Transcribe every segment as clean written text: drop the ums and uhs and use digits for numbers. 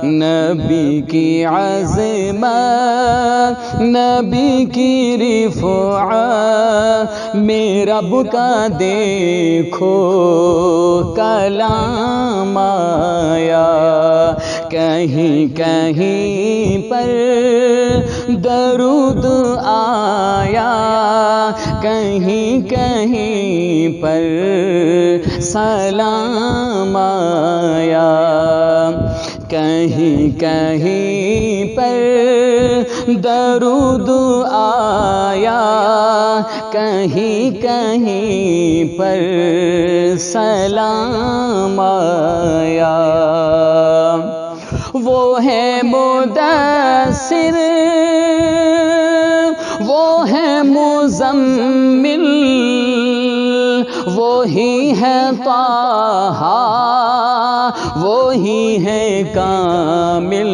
نبی کی عظمت، نبی کی رفعت، میں رب کا دیکھو کلام آیا، کہیں کہیں پر درود آیا، کہیں کہیں پر سلام آیا، کہیں کہیں پر درود آیا، کہیں کہیں پر سلام آیا۔ وہ ہے مدثر، وہ ہے مزمل، وہی ہے طٰہٰ، وہی ہے کامل۔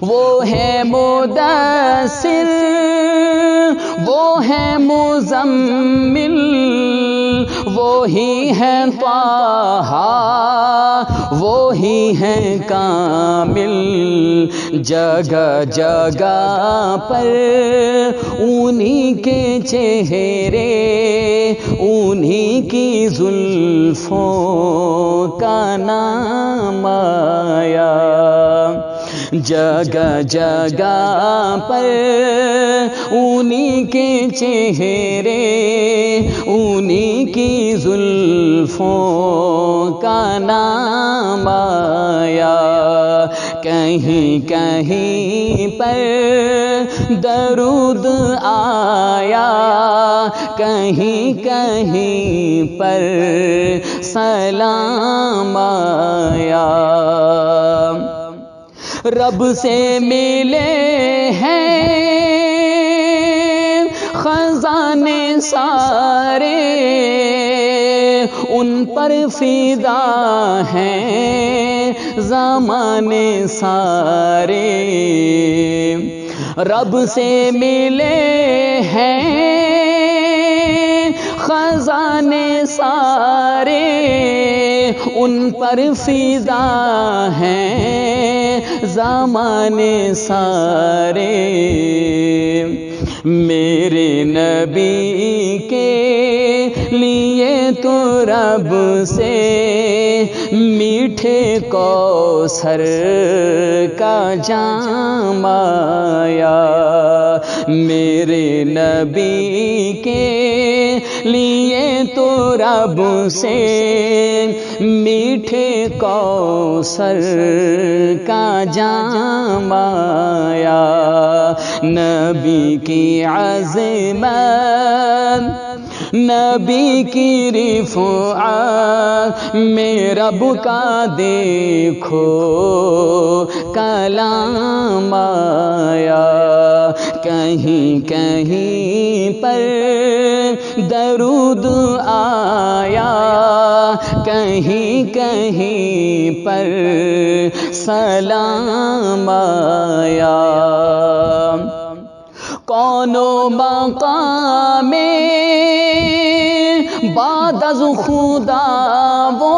وہ ہے مدثر، وہ ہے مزمل، وہی ہے طٰہٰ، وہی ہے کامل۔ جگہ جگہ پر انہی کے چہرے، انہی کی زلفوں کا نام آیا، جگہ جگہ پر انہی کے چہرے، انہی کی زلفوں کا نام آیا، کہیں کہیں پر درود آیا، کہیں کہیں پر سلام آیا۔ رب سے ملے ہیں خزانے سارے، ان پر فدا ہیں زمانے سارے۔ رب سے ملے ہیں خزانے سارے، ان پر فدا ہیں زمانے سارے۔ میرے نبی کے لیے تو رب سے میٹھے کوثر کا جام آیا، میرے نبی کے لیے تو رب سے میٹھے کوثر کا جام آیا۔ نبی کی عظمت، نبی کی رفعت، میں رب کا دیکھو کلام آیا، کہیں کہیں پر درود آیا، کہیں کہیں پر سلام آیا۔ کون و مقام بعد از خدا وہ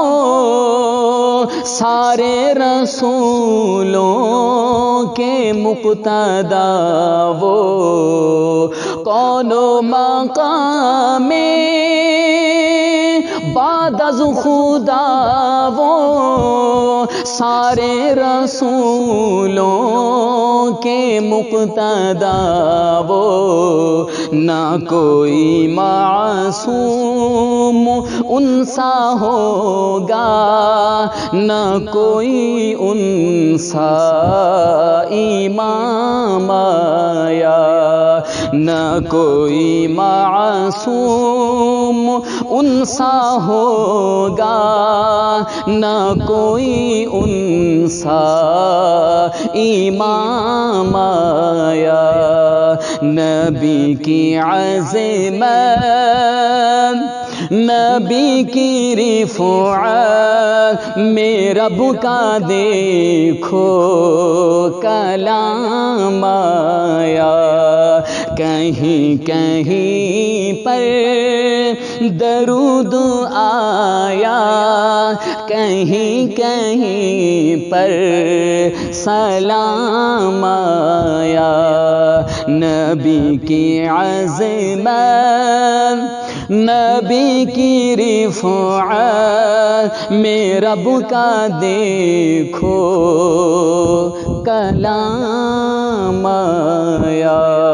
سارے رسولوں کے مقتدا وہ، کون و مقام بعد از خدا وہ سارے رسولوں کے مقتدا وہ، نہ کوئی معصوم ان سا ہوگا، نہ کوئی ان سا امام آیا، نہ کوئی معصوم ان سا ہوگا، نہ کوئی ان سا امام آیا۔ نبی کی عظمت، نبی کی رفعت میں رب کا دیکھو کلام آیا، کہیں کہیں پر درود آیا، کہیں کہیں پر سلام آیا، نبی کی عظمت نبی کی رفعت میں رب کا دیکھو کلام آیا۔